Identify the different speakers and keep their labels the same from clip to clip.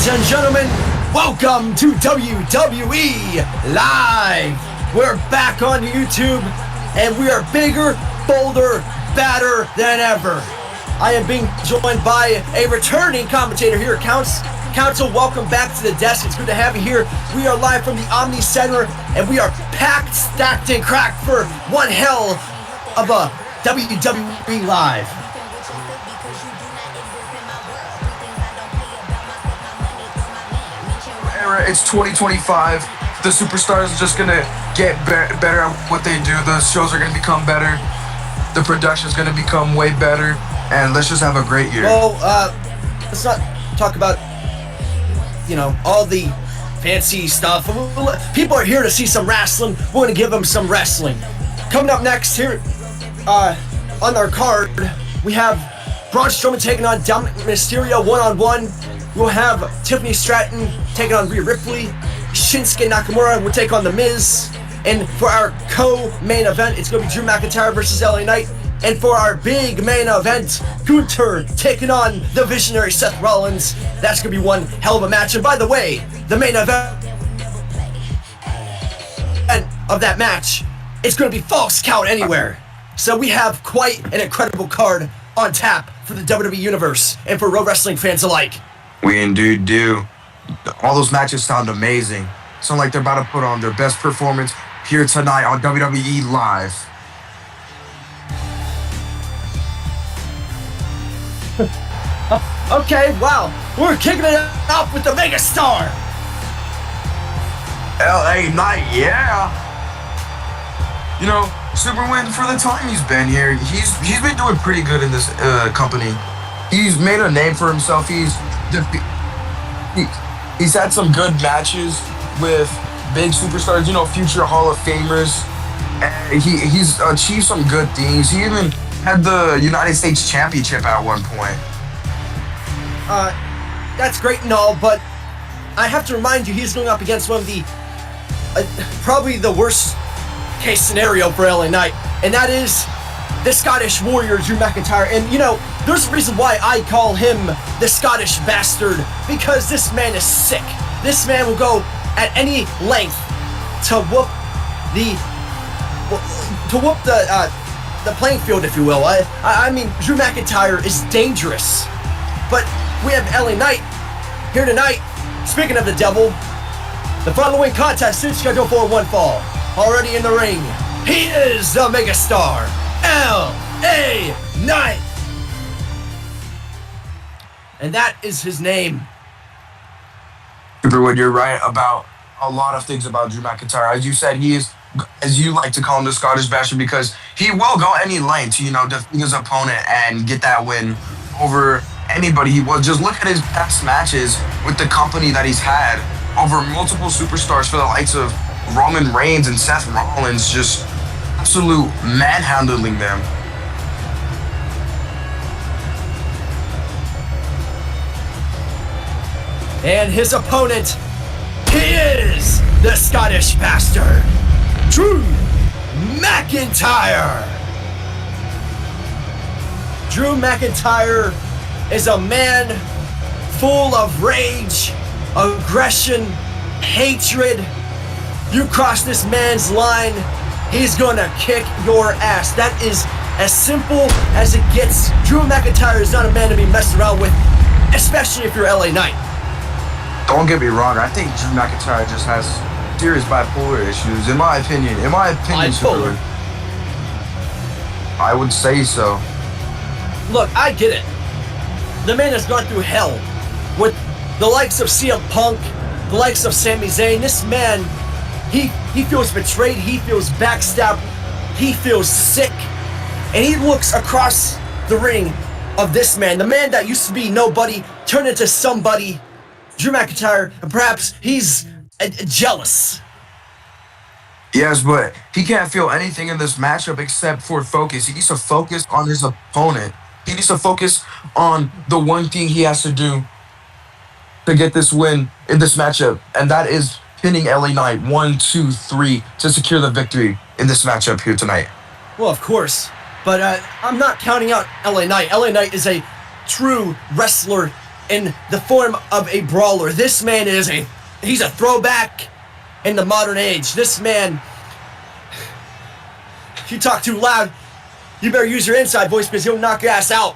Speaker 1: and gentlemen, welcome to WWE Live. We're back on YouTube, and we are bigger, bolder, badder than ever. I am being joined by a returning commentator here at Council. Welcome back to the desk. It's good to have you here. We are live from the Omni Center, and we are packed, stacked, and cracked for one hell of a WWE Live.
Speaker 2: It's 2025. The superstars are just gonna get better at what they do. The shows are gonna become better. The production's gonna become way better, and let's just have a great year.
Speaker 1: Well, let's not talk about, all the fancy stuff. People are here to see some wrestling. We're gonna give them some wrestling. Coming up next here, on our card, we have Braun Strowman taking on Dominic Mysterio one-on-one. We'll have Tiffany Stratton taking on Rhea Ripley. Shinsuke Nakamura will take on The Miz. And for our co-main event, it's going to be Drew McIntyre versus LA Knight. And for our big main event, Gunther taking on the visionary Seth Rollins. That's going to be one hell of a match. And by the way, the main event of that match is going to be Falls Count Anywhere. So we have quite an incredible card on tap for the WWE Universe and for Pro Wrestling fans alike.
Speaker 2: We indeed do. All those matches sound amazing. Sound like they're about to put on their best performance here tonight on WWE Live.
Speaker 1: Okay, wow. We're kicking it off with the megastar.
Speaker 2: LA Knight, yeah. Super win for the time he's been here. He's been doing pretty good in this company. He's made a name for himself. He's had some good matches with big superstars, future Hall of Famers. And he's achieved some good things. He even had the United States Championship at one point.
Speaker 1: That's great and all, but I have to remind you, he's going up against one of the probably the worst case scenario for LA Knight, and that is the Scottish Warrior, Drew McIntyre. And there's a reason why I call him the Scottish Bastard, because this man is sick. This man will go at any length to whoop the playing field, if you will. I mean, Drew McIntyre is dangerous. But we have LA Knight here tonight. Speaking of the devil, the following contest is scheduled for one fall. Already in the ring, he is the megastar, LA Knight. And that is his name.
Speaker 2: Superwood, you're right about a lot of things about Drew McIntyre. As you said, he is, as you like to call him, the Scottish Bastard, because he will go any length to, defeat his opponent and get that win over anybody he was. Just look at his past matches with the company that he's had over multiple superstars for the likes of Roman Reigns and Seth Rollins, just absolute manhandling them.
Speaker 1: And his opponent, he is the Scottish Bastard, Drew McIntyre. Drew McIntyre is a man full of rage, aggression, hatred. You cross this man's line, he's gonna kick your ass. That is as simple as it gets. Drew McIntyre is not a man to be messed around with, especially if you're LA Knight.
Speaker 2: Don't get me wrong, I think Drew McIntyre just has serious bipolar issues, in my opinion.
Speaker 1: Bipolar?
Speaker 2: I would say so.
Speaker 1: Look, I get it. The man has gone through hell with the likes of CM Punk, the likes of Sami Zayn. This man, he feels betrayed, he feels backstabbed, he feels sick, and he looks across the ring of this man, the man that used to be nobody, turned into somebody, Drew McIntyre, and perhaps he's jealous.
Speaker 2: Yes, but he can't feel anything in this matchup except for focus. He needs to focus on his opponent. He needs to focus on the one thing he has to do to get this win in this matchup, and that is pinning LA Knight 1, 2, 3 to secure the victory in this matchup here tonight.
Speaker 1: Well, of course, but I'm not counting out LA Knight. LA Knight is a true wrestler in the form of a brawler. This man he's a throwback in the modern age. This man, if you talk too loud, you better use your inside voice because he'll knock your ass out.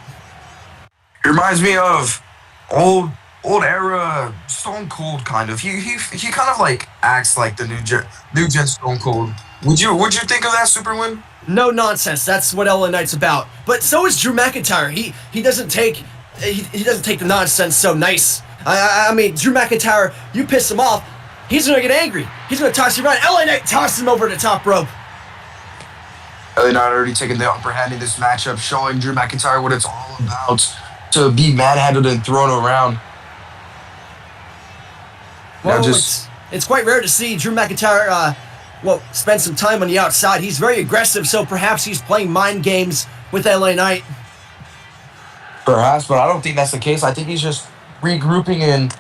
Speaker 2: It reminds me of old era Stone Cold kind of. He kind of like acts like the new gen Stone Cold. Would you think of that, Super Win?
Speaker 1: No nonsense. That's what LA Knight's about. But so is Drew McIntyre. He doesn't take the nonsense so nice. I mean, Drew McIntyre, you piss him off, he's gonna get angry. He's gonna toss you around. LA Knight tosses him over the top rope.
Speaker 2: LA Knight already taking the upper hand in this matchup, showing Drew McIntyre what it's all about. To be manhandled and thrown around.
Speaker 1: Well, it's quite rare to see Drew McIntyre spend some time on the outside. He's very aggressive, so perhaps he's playing mind games with LA Knight.
Speaker 2: Perhaps, but I don't think that's the case. I think he's just regrouping and,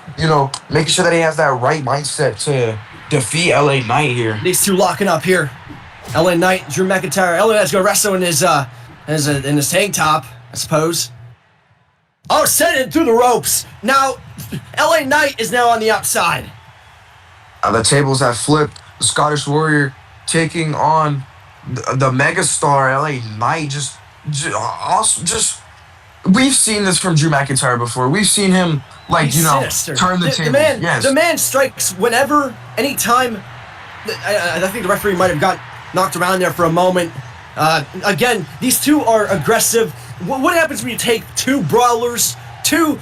Speaker 2: making sure that he has that right mindset to defeat LA Knight here.
Speaker 1: These two locking up here. LA Knight, Drew McIntyre. LA Knight's gonna wrestle in his tank top, I suppose. Oh, sent it through the ropes. Now, LA Knight is now on the outside.
Speaker 2: The tables have flipped. The Scottish Warrior taking on the megastar LA Knight. We've seen this from Drew McIntyre before. We've seen him,
Speaker 1: sinister.
Speaker 2: Turn the tables.
Speaker 1: The man strikes whenever, anytime. I think the referee might have got knocked around there for a moment. Again, these two are aggressive. What happens when you take two brawlers, two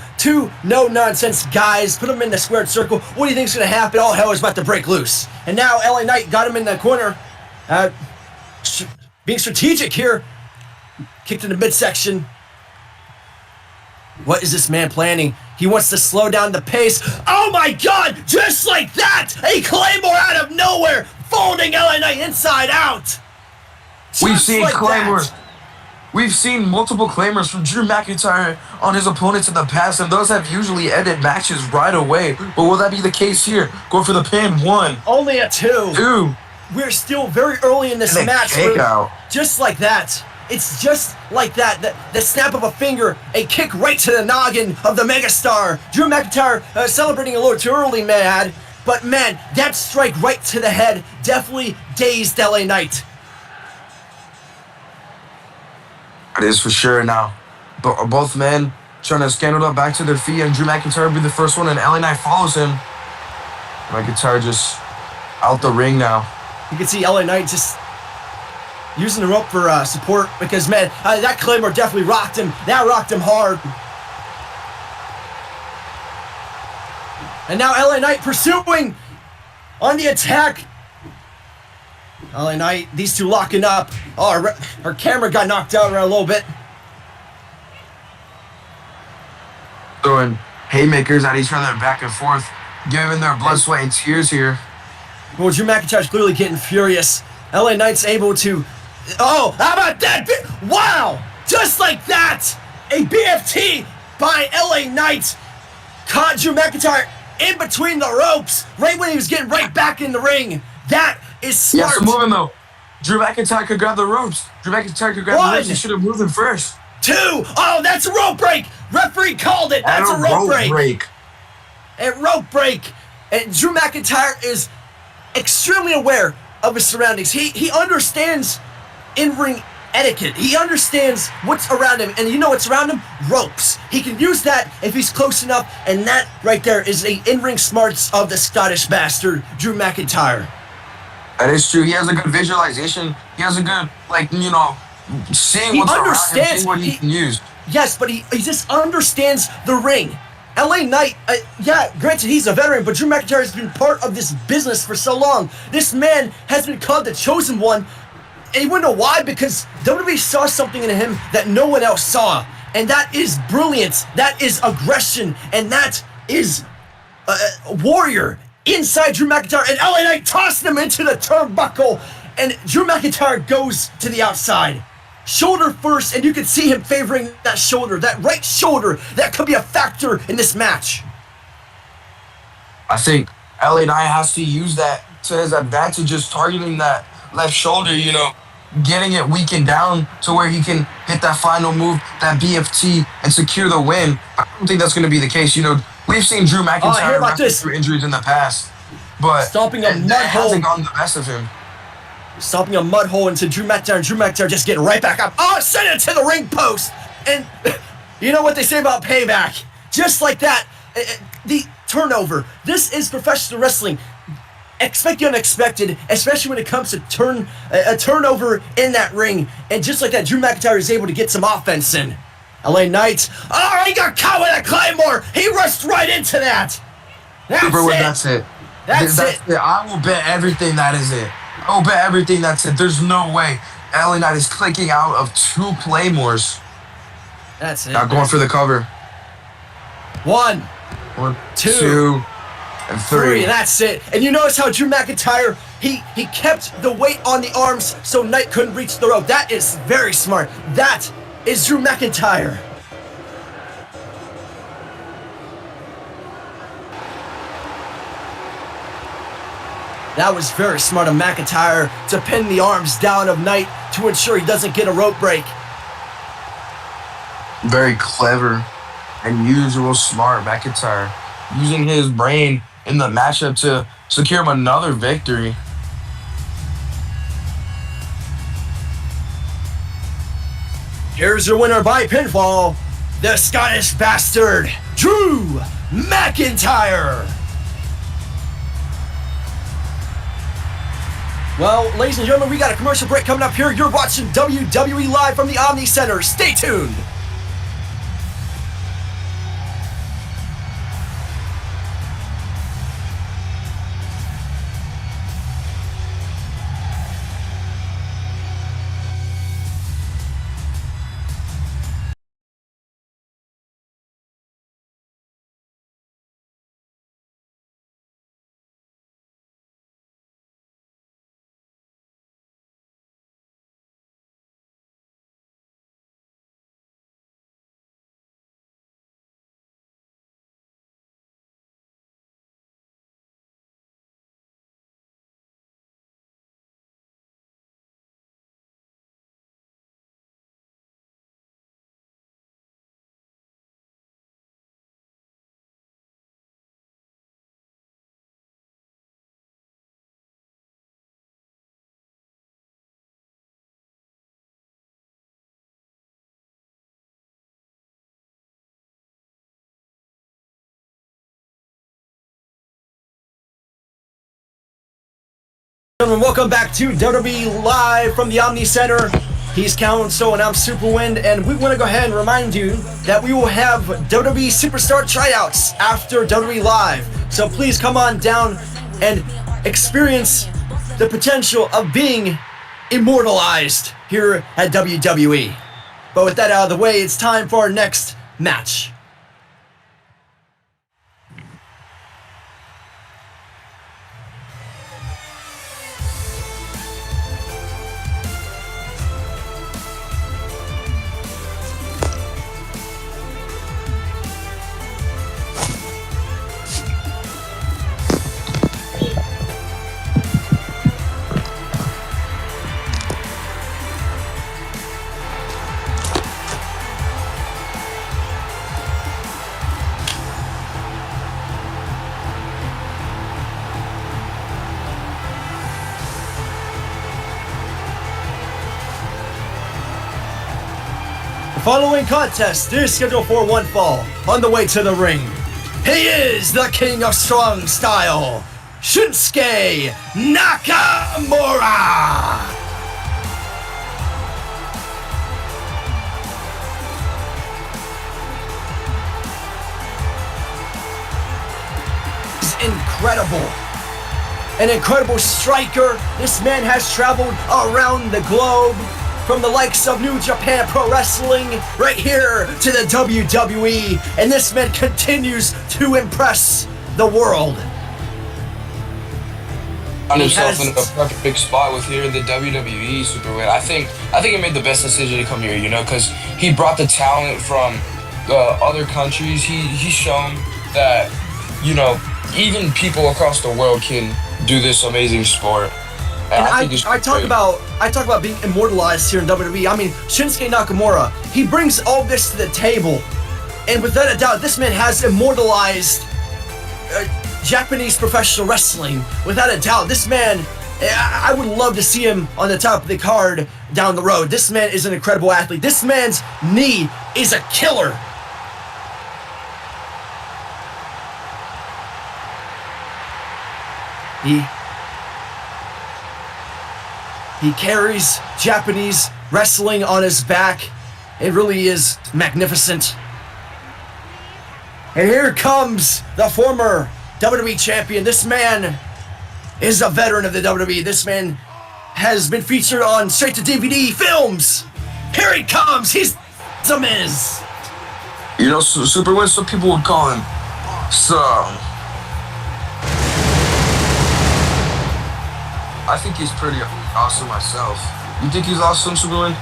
Speaker 1: no-nonsense guys, put them in the squared circle? What do you think's going to happen? All hell is about to break loose. And now LA Knight got him in the corner. Being strategic here. Kicked in the midsection. What is this man planning? He wants to slow down the pace. Oh my God! Just like that! A Claymore out of nowhere! Folding LA Knight inside out!
Speaker 2: We've seen Claymores. We've seen multiple Claymores from Drew McIntyre on his opponents in the past, and those have usually ended matches right away. But will that be the case here? Go for the pin. 1.
Speaker 1: Only a 2.
Speaker 2: 2.
Speaker 1: We're still very early in this match. Just like that. It's just like that. The snap of a finger, a kick right to the noggin of the megastar. Drew McIntyre celebrating a little too early, man. But man, that strike right to the head definitely dazed LA Knight.
Speaker 2: It is for sure now. Both men trying to scandal up back to their feet, and Drew McIntyre will be the first one, and LA Knight follows him. McIntyre just out the ring now.
Speaker 1: You can see LA Knight just using the rope for support because, man, that Claymore definitely rocked him. That rocked him hard. And now LA Knight pursuing on the attack. LA Knight, these two locking up. Oh, our camera got knocked out around a little bit.
Speaker 2: Throwing haymakers at each other back and forth, giving their blood, sweat, and tears here.
Speaker 1: Well, Drew McIntyre's clearly getting furious. LA Knight's able to... Oh, how about that? Wow! Just like that! A BFT by LA Knight caught Drew McIntyre in between the ropes right when he was getting right back in the ring. That is smart.
Speaker 2: Yes, moving though. Drew McIntyre could grab the ropes. Drew McIntyre could grab the ropes. He should have moved them first.
Speaker 1: 2. Oh, that's a rope break. Referee called it. That's a rope break. A rope break. And Drew McIntyre is extremely aware of his surroundings. He understands in-ring etiquette. He understands what's around him, and you know what's around him? Ropes. He can use that if he's close enough, and that right there is the in-ring smarts of the Scottish bastard, Drew McIntyre.
Speaker 2: That is true. He has a good visualization. He has a good, seeing what's around him, seeing what he can use.
Speaker 1: Yes, but he just understands the ring. LA Knight, granted he's a veteran, but Drew McIntyre has been part of this business for so long. This man has been called the chosen one. And you wanna know why? Because WWE saw something in him that no one else saw. And that is brilliance, that is aggression, and that is warrior inside Drew McIntyre. And LA Knight tossed him into the turnbuckle. And Drew McIntyre goes to the outside. Shoulder first, and you can see him favoring that shoulder, that right shoulder. That could be a factor in this match.
Speaker 2: I think LA Knight has to use that to his advantage, just targeting that left shoulder, getting it weakened down to where he can hit that final move, that BFT, and secure the win. I don't think that's going to be the case. You know, we've seen Drew McIntyre wrestle through injuries in the past, but
Speaker 1: stomping a mud hole.
Speaker 2: Hasn't gotten the best of him.
Speaker 1: Stomping a mud hole into Drew McIntyre, and Drew McIntyre just getting right back up. Oh, send it to the ring post. And you know what they say about payback? Just like that, the turnover. This is professional wrestling. Expect the unexpected, especially when it comes to a turnover in that ring. And just like that, Drew McIntyre is able to get some offense in. LA Knight. Oh, he got caught with a Claymore. He rushed right into that.
Speaker 2: That's it.
Speaker 1: That's it.
Speaker 2: I will bet everything that is it. I will bet everything that's it. There's no way LA Knight is clicking out of 2 Claymores.
Speaker 1: That's it.
Speaker 2: Not going for the cover.
Speaker 1: 1,
Speaker 2: 2, and 3.
Speaker 1: That's it. And you notice how Drew McIntyre, he kept the weight on the arms so Knight couldn't reach the rope. That is very smart. That is Drew McIntyre. That was very smart of McIntyre to pin the arms down of Knight to ensure he doesn't get a rope break.
Speaker 2: Very clever and usual smart McIntyre, using his brain in the matchup to secure him another victory.
Speaker 1: Here's your winner by pinfall, the Scottish bastard, Drew McIntyre. Well, ladies and gentlemen, we got a commercial break coming up here. You're watching WWE Live from the Omni Center. Stay tuned. Welcome back to WWE Live from the Omni Center. He's Council and I'm Superwind, and we want to go ahead and remind you that we will have WWE Superstar tryouts after WWE Live. So please come on down and experience the potential of being immortalized here at WWE. But with that out of the way, it's time for our next match. The following contest is scheduled for one fall. On the way to the ring, he is the king of strong style, Shinsuke Nakamura. He's incredible. An incredible striker. This man has traveled around the globe, from the likes of New Japan Pro Wrestling right here to the WWE, and this man continues to impress the world.
Speaker 3: Found himself in a perfect spot with here in the WWE Superwind. I think he made the best decision to come here, you know, because he brought the talent from other countries. He's shown that, you know, even people across the world can do this amazing sport.
Speaker 1: And
Speaker 3: I think
Speaker 1: I talk about being immortalized here in WWE. I mean, Shinsuke Nakamura, he brings all this to the table, and without a doubt, this man has immortalized Japanese professional wrestling. Without a doubt, this man, I would love to see him on the top of the card down the road. This man is an incredible athlete. This man's knee is a killer. He carries Japanese wrestling on his back. It really is magnificent. And here comes the former WWE champion. This man is a veteran of the WWE. This man has been featured on straight-to-DVD films. Here he comes. He's The Miz.
Speaker 2: You know, Superman, some people would call him some. I think he's pretty awesome myself. You think he's awesome, Superman?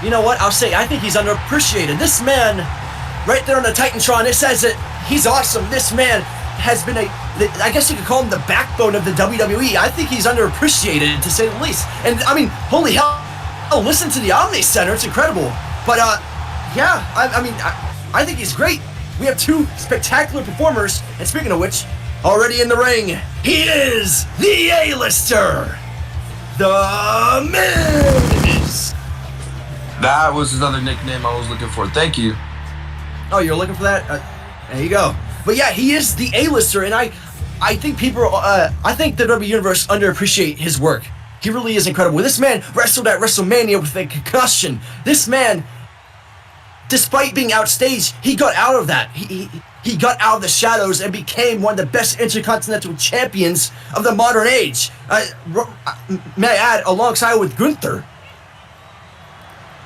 Speaker 1: You know what? I'll say I think he's underappreciated. This man, right there on the Titantron, it says that he's awesome. This man has been I guess you could call him the backbone of the WWE. I think he's underappreciated, to say the least. And I mean, holy hell, listen to the Omni Center. It's incredible. But yeah, I think he's great. We have two spectacular performers. And speaking of which, already in the ring, he is the A-lister, The Miz.
Speaker 2: That was another nickname I was looking for. Thank you.
Speaker 1: Oh, you're looking for that? There you go. But yeah, he is the A-lister, and I think I think the WWE Universe underappreciate his work. He really is incredible. This man wrestled at WrestleMania with a concussion. This man, despite being outstaged, he got out of that. He got out of the shadows and became one of the best intercontinental champions of the modern age. May I add, alongside with Gunther.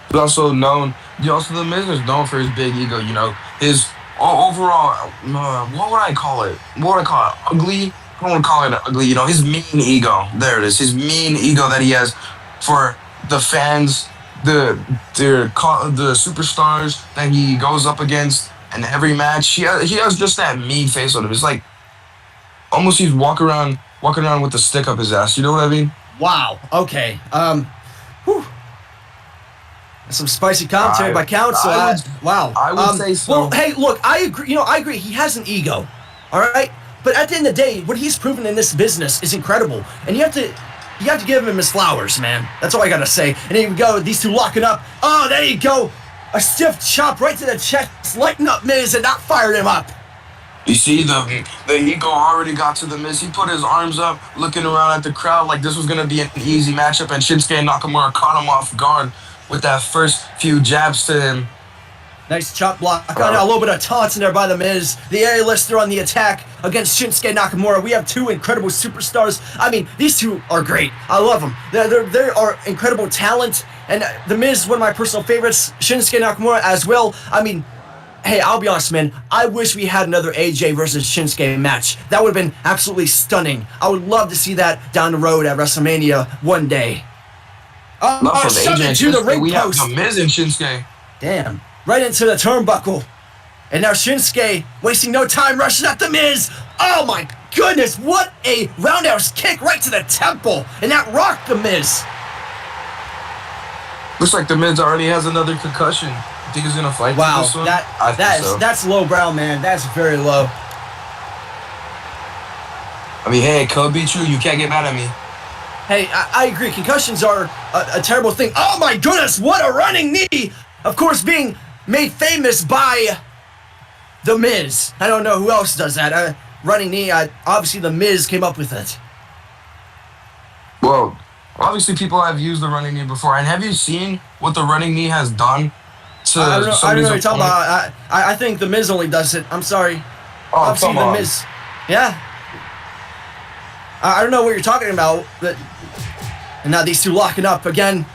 Speaker 2: He's also known, The Miz is known for his big ego, you know, his overall, what would I call it? Ugly? I don't want to call it ugly, you know, his mean ego. There it is, his mean ego that he has for the fans, the superstars that he goes up against in every match. He has just that mean face on him. It's like almost he's walking around with the stick up his ass. You know what I mean?
Speaker 1: Wow. Okay. Whew. Some spicy commentary by Council. Wow.
Speaker 2: I would say so.
Speaker 1: Well, hey, look, I agree. I agree. He has an ego. All right. But at the end of the day, what he's proven in this business is incredible, and you have to give him his flowers, man. That's all I gotta say. And here we go. These two locking up. Oh, there you go. A stiff chop right to the chest, lighting up Miz, and not fired him up.
Speaker 2: You see, the ego already got to the Miz. He put his arms up, looking around at the crowd like this was going to be an easy matchup, and Shinsuke Nakamura caught him off guard with that first few jabs to him.
Speaker 1: Nice chop block. I got a little bit of taunts in there by The Miz. The A-lister on the attack against Shinsuke Nakamura. We have two incredible superstars. I mean, these two are great. I love them. They are incredible talent. And The Miz, one of my personal favorites. Shinsuke Nakamura as well. I mean, hey, I'll be honest, man. I wish we had another AJ versus Shinsuke match. That would have been absolutely stunning. I would love to see that down the road at WrestleMania one day. Shoved it to the ring
Speaker 2: we
Speaker 1: post.
Speaker 2: have The Miz and Shinsuke.
Speaker 1: Damn. Right into the turnbuckle. And now Shinsuke, wasting no time, rushes at The Miz. Oh my goodness, what a roundhouse kick right to the temple. And that rocked The Miz.
Speaker 2: Looks like The Miz already has another concussion. You think he's going to fight this one?
Speaker 1: That's lowbrow, man. That's very low.
Speaker 2: I mean, hey, it could be true. You can't get mad at me.
Speaker 1: Hey, I agree. Concussions are a terrible thing. Oh my goodness, what a running knee. Of course, being made famous by The Miz. I don't know who else does that. Running knee, obviously The Miz came up with it.
Speaker 2: Well, obviously people have used the running knee before. And have you seen what the running knee has done to
Speaker 1: I don't know what you're talking about. I think The Miz only does it. I'm sorry.
Speaker 2: Oh,
Speaker 1: obviously,
Speaker 2: come on.
Speaker 1: The Miz. Yeah. I don't know what you're talking about. But, and now these two locking up again.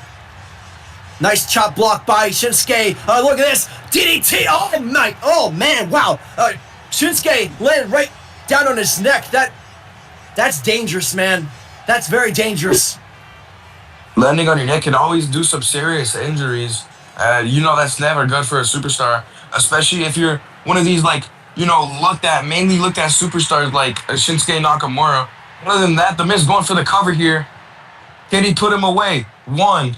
Speaker 1: Nice chop block by Shinsuke. Look at this. DDT. Oh, my. Oh, man. Wow. Shinsuke landed right down on his neck. That's dangerous, man. That's very dangerous.
Speaker 2: Landing on your neck can always do some serious injuries. You know that's never good for a superstar, especially if you're one of these, like, you know, mainly looked at superstars like Shinsuke Nakamura, Other than that, the Miz going for the cover here. Can he put him away? 1.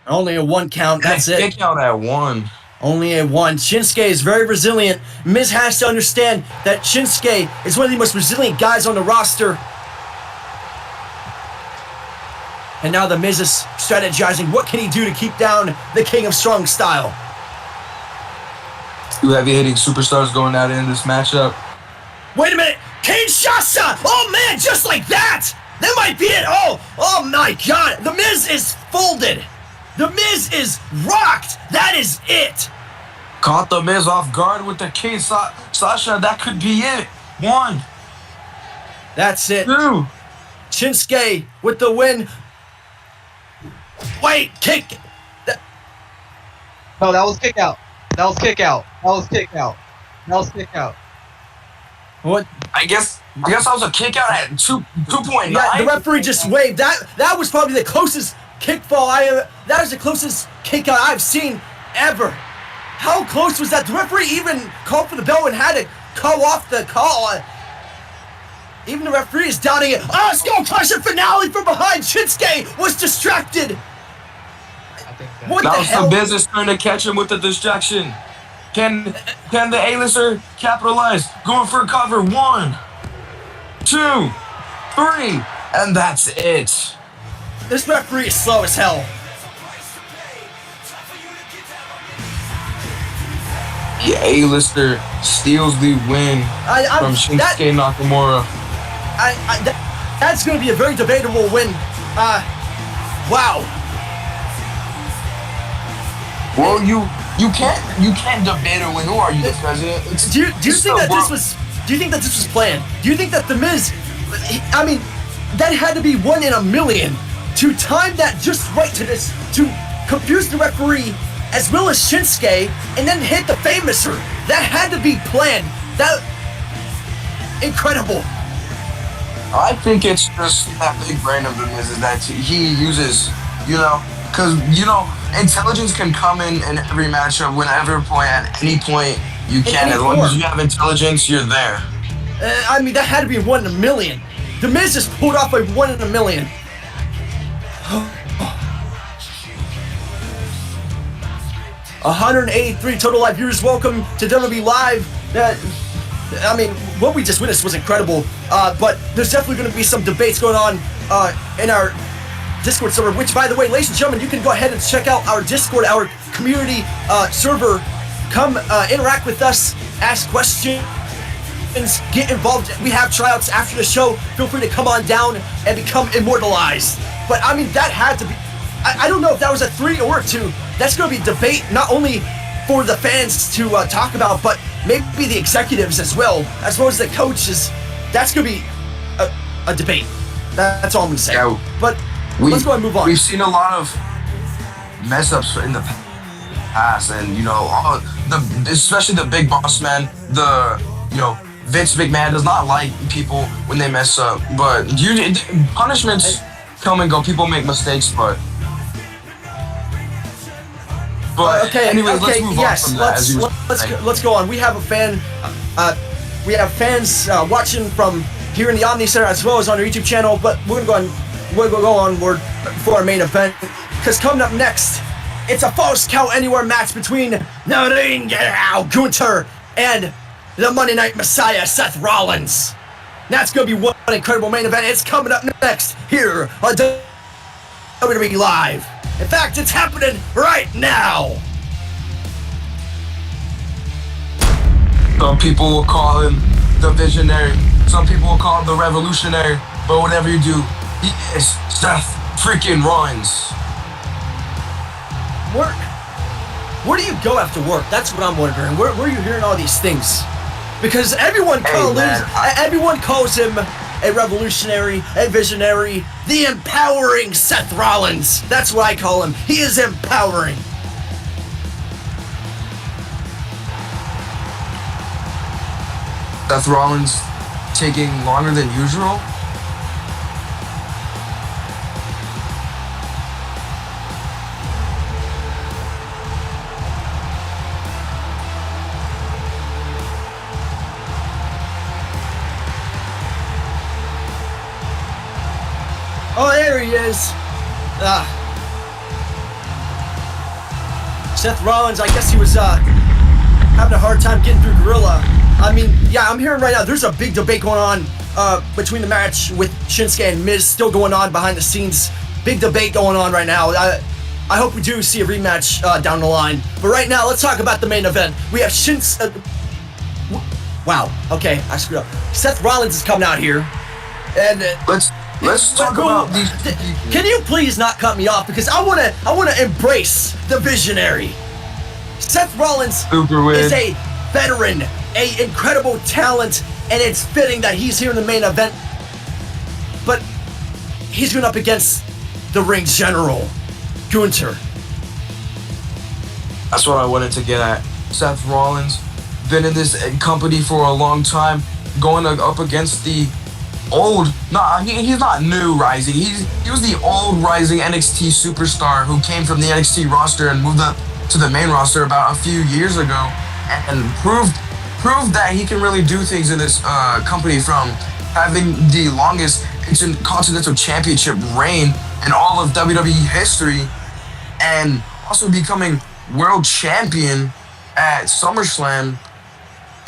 Speaker 1: Only a 1 count. That's it.
Speaker 2: Kick out at 1.
Speaker 1: Only a 1. Shinsuke is very resilient. Miz has to understand that Shinsuke is one of the most resilient guys on the roster. And now the Miz is strategizing. What can he do to keep down the King of Strong Style?
Speaker 2: 2 heavy-hitting superstars going at it in this matchup.
Speaker 1: Wait a minute. Kinshasa! Oh, man, just like that! That might be it. Oh my God. The Miz is folded. The Miz is rocked. That is it.
Speaker 2: Caught the Miz off guard with the King Sasha. That could be it. 1.
Speaker 1: That's it.
Speaker 2: 2.
Speaker 1: Shinsuke with the win. Wait, kick.
Speaker 4: No, that was kick out. That was kick out. That was kick out. That was kick out.
Speaker 1: What?
Speaker 2: I guess that was a kick out at 2.9.
Speaker 1: Yeah, the referee just waved. That was probably the closest kickfall that was the closest kick out I've seen ever. How close was that? The referee even called for the bell and had to call off the call. Even the referee is doubting it. Oh, Skull Crusher finale from behind. Shinsuke was distracted. What
Speaker 2: that
Speaker 1: the
Speaker 2: was
Speaker 1: hell?
Speaker 2: the business trying to catch him with the distraction. Can the A-lister capitalize? Going for a cover. 1, 2, 3, and that's it.
Speaker 1: This referee is slow as hell.
Speaker 2: The A-lister steals the win from Shinsuke Nakamura.
Speaker 1: That's going to be a very debatable win. Wow.
Speaker 2: Well, you can't debate a win. Who are you, the president?
Speaker 1: Do you think that this was planned? Do you think that the Miz? I mean, that had to be 1 in a million to time that just right to confuse the referee as well as Shinsuke and then hit the famouser. That had to be planned. That incredible.
Speaker 2: I think it's just that big brain of the Miz is that he uses, because, intelligence can come in every matchup, whenever point, at any point you can. As long as you have intelligence, you're there.
Speaker 1: I mean, that had to be 1 in a million. The Miz just pulled off a 1 in a million. 183 total live viewers. Welcome to WWE Live. I mean, what we just witnessed was incredible. But there's definitely going to be some debates going on in our Discord server, which, by the way, ladies and gentlemen, you can go ahead and check out our Discord, our community server. Come interact with us, ask questions, get involved. We have tryouts after the show. Feel free to come on down and become immortalized. But I mean, that had to be, I don't know if that was a 3 or a 2. That's going to be debate, not only for the fans to talk about, but maybe the executives as well as the coaches. That's going to be a debate. That's all I'm going to say.
Speaker 2: Yeah,
Speaker 1: but let's go ahead and move on.
Speaker 2: We've seen a lot of mess ups in the past, and especially the big boss man, Vince McMahon does not like people when they mess up. But punishments come and go. People make mistakes, but anyways, let's move on from that.
Speaker 1: Let's go on. We have a fan. We have fans watching from here in the Omni Center as well as on our YouTube channel. But we're gonna go onward for our main event, because coming up next, it's a Falls Count Anywhere match between the Ring Gunther and the Monday Night Messiah Seth Rollins. That's gonna be one incredible main event. It's coming up next here on WWE Live. In fact, it's happening right now.
Speaker 2: Some people will call him the Visionary. Some people will call him the Revolutionary. But whatever you do, he is Seth freaking Rollins.
Speaker 1: Where do you go after work? That's what I'm wondering. Where are you hearing all these things? Because everyone calls him a revolutionary, a visionary, the empowering Seth Rollins. That's what I call him. He is empowering.
Speaker 2: Seth Rollins taking longer than usual.
Speaker 1: Oh, there he is. Seth Rollins, I guess he was having a hard time getting through Gorilla. I mean, yeah, I'm hearing right now there's a big debate going on between the match with Shinsuke and Miz still going on behind the scenes. Big debate going on right now. I hope we do see a rematch down the line. But right now, let's talk about the main event. We have wow, okay, I screwed up. Seth Rollins is coming out here. And
Speaker 2: let's talk about these.
Speaker 1: Can you please not cut me off, because I wanna embrace the visionary. Seth Rollins is a veteran, a incredible talent, and it's fitting that he's here in the main event. But he's going up against the ring general, Gunther.
Speaker 2: That's what I wanted to get at. Seth Rollins, been in this company for a long time, going up against the old, he's not new rising. He was the old rising NXT superstar who came from the NXT roster and moved up to the main roster about a few years ago, and proved that he can really do things in this company, from having the longest Intercontinental Championship reign in all of WWE history, and also becoming world champion at SummerSlam.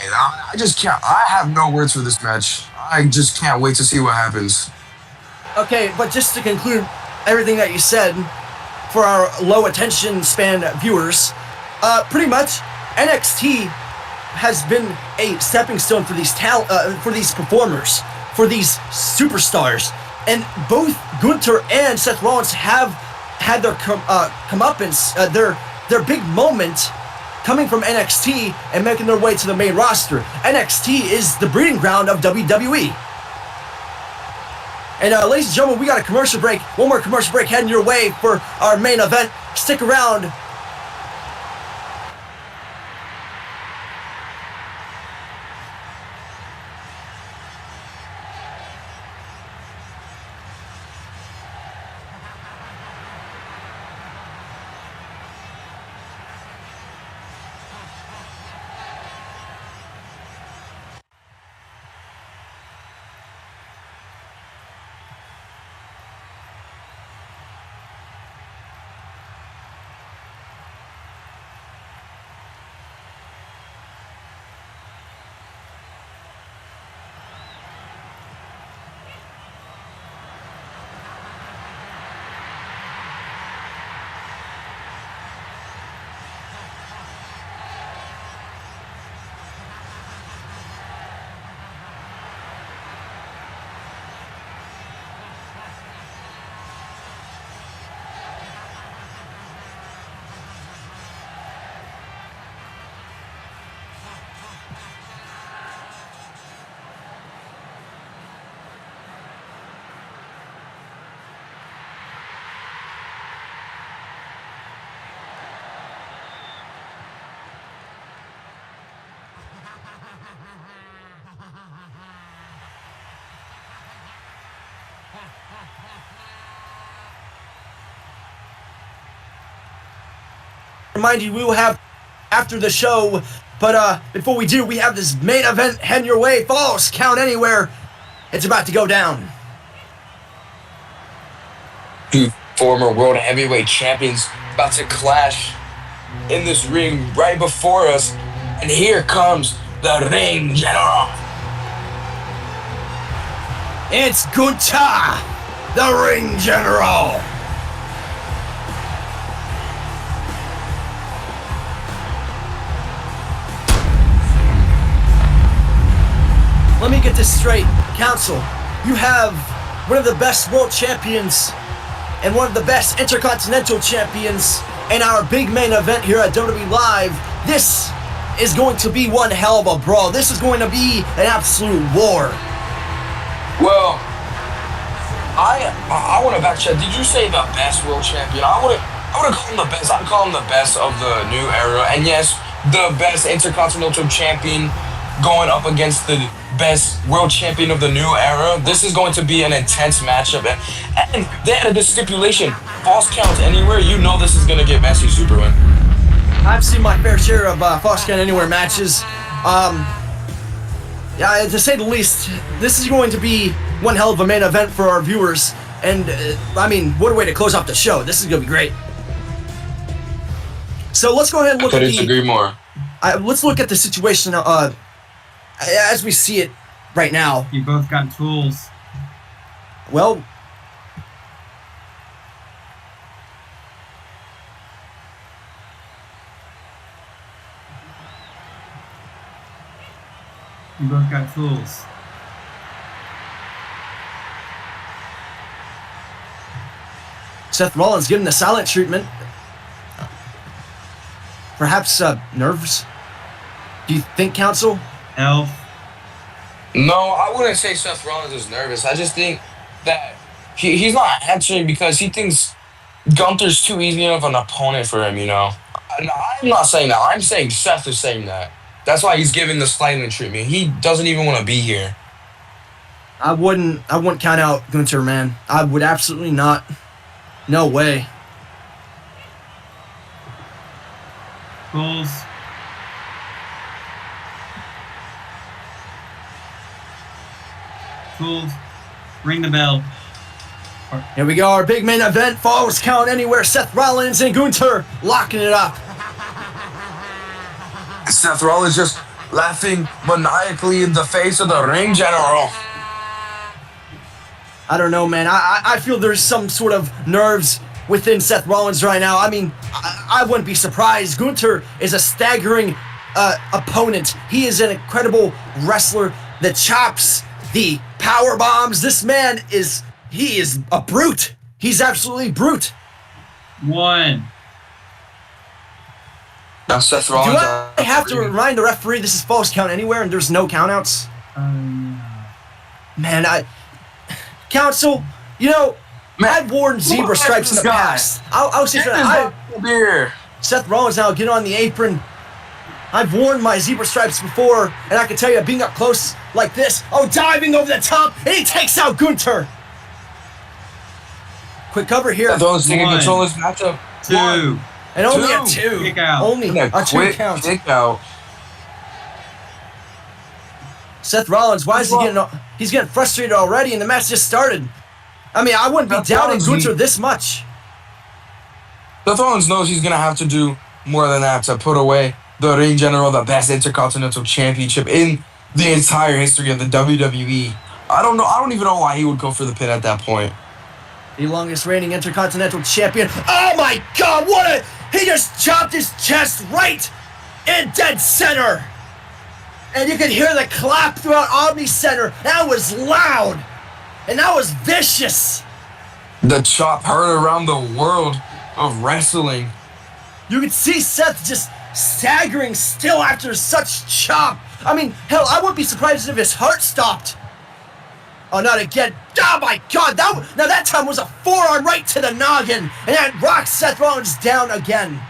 Speaker 2: And I just can't. I have no words for this match. I just can't wait to see what happens.
Speaker 1: Okay, but just to conclude everything that you said, for our low attention span viewers, pretty much NXT has been a stepping stone for these for these performers, for these superstars, and both Gunther and Seth Rollins have had their comeuppance, their big moment coming from NXT and making their way to the main roster. NXT is the breeding ground of WWE. And ladies and gentlemen, we got a commercial break. One more commercial break heading your way for our main event. Stick around. Remind you, we will have after the show, but before we do, we have this main event heading your way. Falls count anywhere. It's about to go down.
Speaker 3: Two former world heavyweight champions about to clash in this ring right before us, and here comes the ring general.
Speaker 1: It's Gunther, the ring general. Let me get this straight, Council. You have one of the best world champions and one of the best intercontinental champions in our big main event here at WWE Live. This is going to be one hell of a brawl. This is going to be an absolute war.
Speaker 3: Well, I want to backcheck. Did you say the best world champion? I would call him the best. I'd call him the best of the new era. And yes, the best intercontinental champion going up against the best world champion of the new era. This is going to be an intense matchup. And they added this stipulation: false counts anywhere. You know this is going to get messy, Superman.
Speaker 1: I've seen my fair share of false count anywhere matches. Yeah, to say the least, this is going to be one hell of a main event for our viewers. And, I mean, what a way to close off the show. This is going to be great. So let's go ahead and look
Speaker 3: Couldn't agree more.
Speaker 1: let's look at the situation as we see it right now.
Speaker 5: You both got tools.
Speaker 1: Well,
Speaker 5: You both got tools.
Speaker 1: Seth Rollins getting the silent treatment. Perhaps nerves? Do you think, Council?
Speaker 5: Health.
Speaker 3: No, I wouldn't say Seth Rollins is nervous. I just think that he's not answering because he thinks Gunther's too easy of an opponent for him, you know? I'm not saying that. I'm saying Seth is saying that. That's why he's giving the silent treatment. He doesn't even want to be here.
Speaker 1: I wouldn't count out Gunther, man. I would absolutely not. No way.
Speaker 5: Tools. Tools. Ring the bell.
Speaker 1: Here we go, our big main event. Falls count anywhere. Seth Rollins and Gunther locking it up.
Speaker 2: Seth Rollins just laughing maniacally in the face of the ring general.
Speaker 1: I don't know, man. I feel there's some sort of nerves within Seth Rollins right now. I mean, I wouldn't be surprised. Gunther is a staggering opponent. He is an incredible wrestler. The chops, the power bombs. This man is a brute. He's absolutely brute.
Speaker 5: One.
Speaker 3: Now Seth
Speaker 1: Do
Speaker 3: Rollins.
Speaker 1: I have to remind the referee this is false count anywhere and there's no countouts? Man, Council, you know, I've worn zebra stripes in the past. I'll say that. Seth Rollins now get on the apron. I've worn my zebra stripes before, and I can tell you, being up close like this, diving over the top, and he takes out Gunther. Quick cover here.
Speaker 3: Seth Rollins taking control of this matchup.
Speaker 5: Two.
Speaker 1: And only a two.
Speaker 5: Kick out.
Speaker 1: Only a two count.
Speaker 3: Kick out.
Speaker 1: Seth Rollins, why is he getting? He's getting frustrated already, and the match just started. I mean, I wouldn't be doubting Gunther this much.
Speaker 3: Seth Rollins knows he's gonna have to do more than that to put away the ring general, the best Intercontinental Championship in the entire history of the WWE. I don't know. I don't even know why he would go for the pin at that point.
Speaker 1: The longest reigning Intercontinental Champion. Oh my God! He just chopped his chest right in dead center. And you could hear the clap throughout Omni Center. That was loud. And that was vicious.
Speaker 3: The chop heard around the world of wrestling.
Speaker 1: You could see Seth just staggering still after such chop. I mean, hell, I wouldn't be surprised if his heart stopped. Oh, not again. Oh my God. That time was a forearm right to the noggin. And that rocks Seth Rollins down again.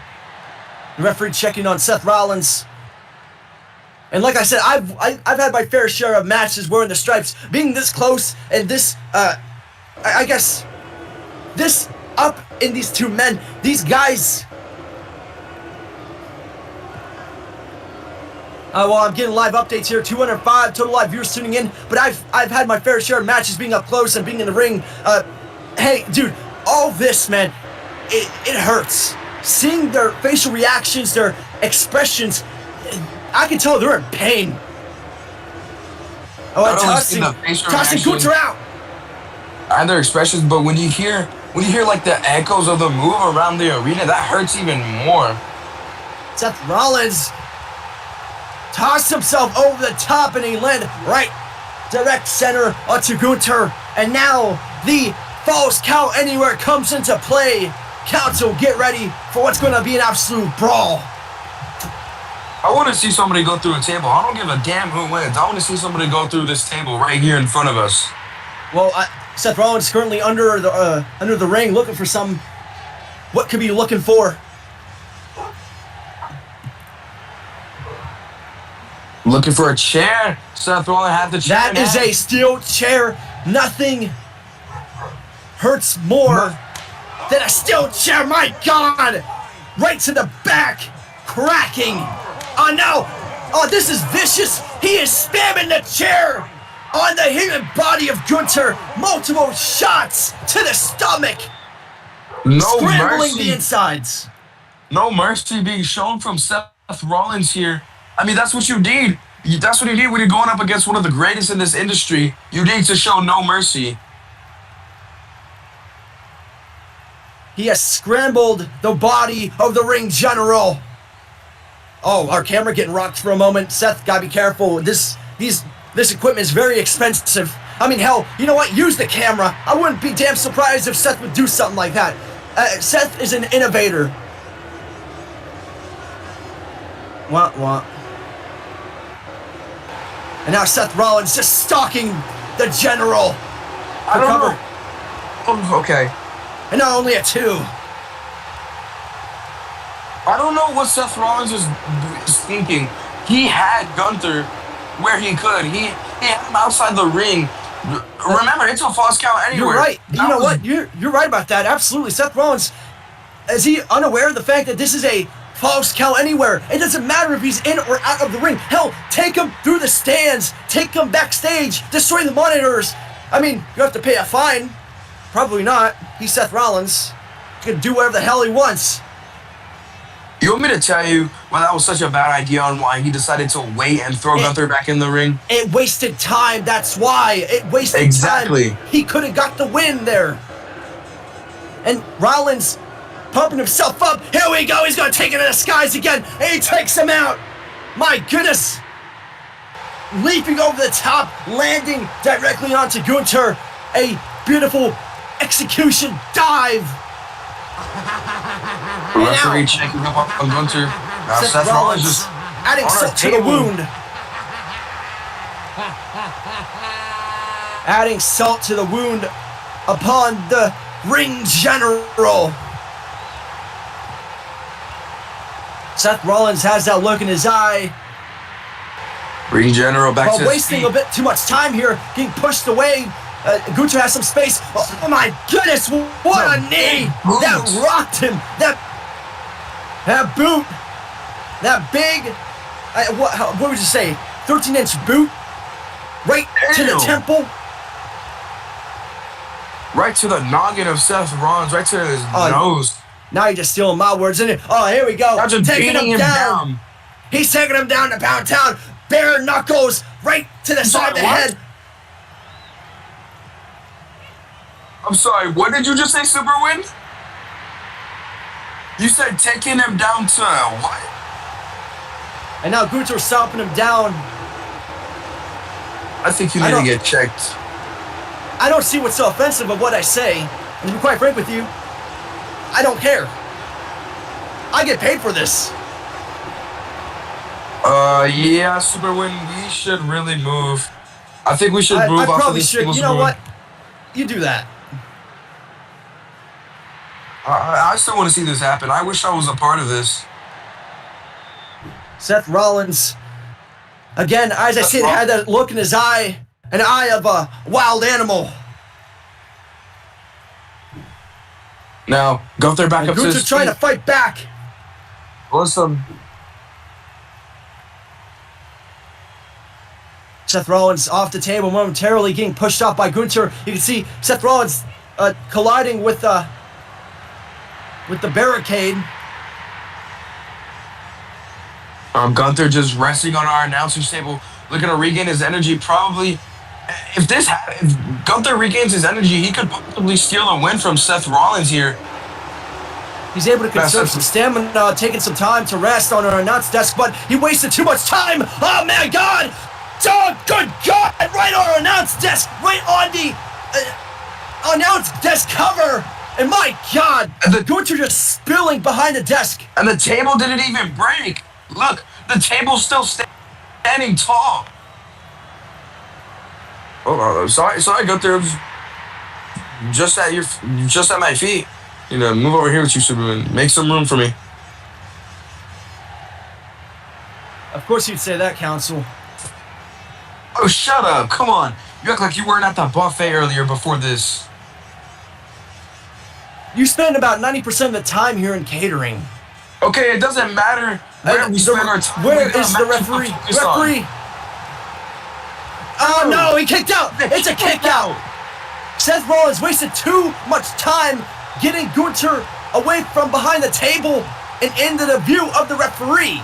Speaker 1: The referee checking on Seth Rollins. And like I said, I've had my fair share of matches wearing the stripes. Being this close and this, I guess, this up in these two men, these guys. Well, I'm getting live updates here. 205 total live viewers tuning in. But I've had my fair share of matches being up close and being in the ring. Hey, dude, all this, man, it hurts. Seeing their facial reactions, their expressions, I can tell they're in pain. Oh, tossing Gunther out.
Speaker 3: And their expressions, but when you hear like the echoes of the move around the arena, that hurts even more.
Speaker 1: Seth Rollins tossed himself over the top and he landed right direct center onto Gunther. And now the false count anywhere comes into play. Council, get ready for what's going to be an absolute brawl.
Speaker 2: I want to see somebody go through a table. I don't give a damn who wins. I want to see somebody go through this table right here in front of us.
Speaker 1: Well, Seth Rollins currently under the ring, looking for some. What could be looking for?
Speaker 2: Looking for a chair. Seth Rollins had the chair.
Speaker 1: That is a steel chair. Nothing hurts more than a steel chair. My God! Right to the back, cracking. Oh no! Oh, this is vicious. He is spamming the chair. on the human body of Gunther. Multiple shots to the stomach.
Speaker 2: No
Speaker 1: Scrambling
Speaker 2: mercy.
Speaker 1: the insides.
Speaker 2: No mercy being shown from Seth Rollins here. I mean, that's what you need. That's what you need when you're going up against one of the greatest in this industry. You need to show no mercy.
Speaker 1: He has scrambled the body of the ring general. Oh, our camera getting rocked for a moment. Seth, gotta be careful. This equipment is very expensive. I mean, hell, you know what? Use the camera. I wouldn't be damn surprised if Seth would do something like that. Seth is an innovator. What? And now Seth Rollins just stalking the general.
Speaker 2: I don't know. Oh, okay.
Speaker 1: And not only a 2.
Speaker 2: I don't know what Seth Rollins is thinking. He had Gunther where he could. He had him outside the ring. Remember, it's a false count anywhere.
Speaker 1: You're right. You know what? You're right about that. Absolutely. Seth Rollins, is he unaware of the fact that this is a false count anywhere? It doesn't matter if he's in or out of the ring. Hell, take him through the stands. Take him backstage. Destroy the monitors. I mean, you have to pay a fine. Probably not. He's Seth Rollins. He can do whatever the hell he wants.
Speaker 2: You want me to tell you why that was such a bad idea on why he decided to wait and throw Gunther back in the ring?
Speaker 1: It wasted time. That's why. It wasted
Speaker 2: Exactly.
Speaker 1: time. He could have got the win there. And Rollins pumping himself up. Here we go. He's going to take it to the skies again. And he takes him out. My goodness. Leaping over the top, landing directly onto Gunther. A beautiful execution dive.
Speaker 2: Referee checking up on Gunther. Now Seth Rollins just
Speaker 1: adding
Speaker 2: on
Speaker 1: salt
Speaker 2: our
Speaker 1: to the
Speaker 2: table.
Speaker 1: wound. Adding salt to the wound upon the ring general. Seth Rollins has that look in his eye.
Speaker 2: Ring general back to his
Speaker 1: Wasting
Speaker 2: feet.
Speaker 1: a bit too much time here, getting pushed away. Gunther has some space. Oh my goodness, what a knee! That rocked him. That boot. That big, what would you say, 13-inch boot? Right to the temple.
Speaker 2: Right to the noggin of Seth Rollins, right to his nose.
Speaker 1: Now you're just stealing my words. And here we go.
Speaker 2: Now just
Speaker 1: Taking
Speaker 2: beating
Speaker 1: him down. He's taking him down to Pound Town. Bare knuckles right to the side of the head.
Speaker 2: I'm sorry, what did you just say, Superwind? You said taking him down to what?
Speaker 1: And now Gunther's stomping him down.
Speaker 2: I think you need to get checked.
Speaker 1: I don't see what's so offensive of what I say. And to be quite frank with you, I don't care. I get paid for this.
Speaker 2: Yeah, Superwind, we should really move. I think we should move
Speaker 1: I
Speaker 2: off of
Speaker 1: probably
Speaker 2: this
Speaker 1: should. You know what? You do that.
Speaker 2: I still want to see this happen. I wish I was a part of this.
Speaker 1: Seth Rollins, again, as I said, had that look in his eye, an eye of a wild animal.
Speaker 2: Now, Gunther back up to his
Speaker 1: Gunther trying to fight back.
Speaker 2: Awesome.
Speaker 1: Seth Rollins off the table momentarily, getting pushed off by Gunther. You can see Seth Rollins colliding with the barricade.
Speaker 2: Gunther just resting on our announcer's table, looking to regain his energy. Probably, if Gunther regains his energy, he could possibly steal a win from Seth Rollins here.
Speaker 1: He's able to conserve some stamina, taking some time to rest on our announce desk, but he wasted too much time. Oh my God! Oh, good God! Right on our announce desk, right on the announce desk cover. And my God, Gunther just spilling behind the desk.
Speaker 2: And the table didn't even break. Look, the table's still standing tall. Oh, sorry, Gunther. Just at my feet. You know, move over here with you, Superman. Make some room for me.
Speaker 1: Of course you'd say that, Council.
Speaker 2: Oh, shut up. Come on. You act like you weren't at the buffet earlier before this.
Speaker 1: You spend about 90% of the time here in catering.
Speaker 2: Okay, it doesn't matter where we spend our time.
Speaker 1: Where is the referee? Referee! Oh no, he kicked out. It's a kick out. Seth Rollins wasted too much time getting Gunther away from behind the table and into the view of the referee.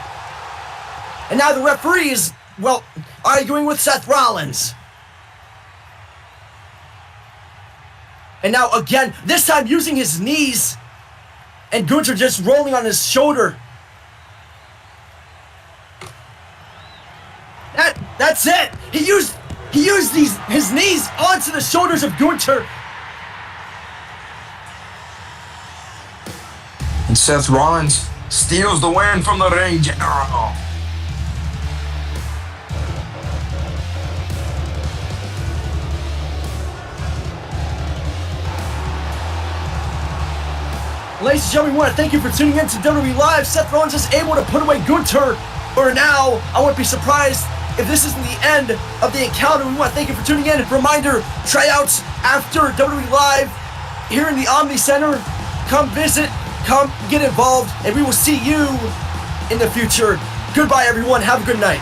Speaker 1: And now the referee is, well, arguing with Seth Rollins. And now again, this time using his knees, and Gunther just rolling on his shoulder. That's it. He used his knees onto the shoulders of Gunther.
Speaker 2: And Seth Rollins steals the win from the ring general.
Speaker 1: Ladies and gentlemen, we want to thank you for tuning in to WWE Live. Seth Rollins is able to put away Gunther for now. I wouldn't be surprised if this isn't the end of the encounter. We want to thank you for tuning in. Reminder, tryouts after WWE Live here in the Omni Center. Come visit, come get involved, and we will see you in the future. Goodbye, everyone. Have a good night.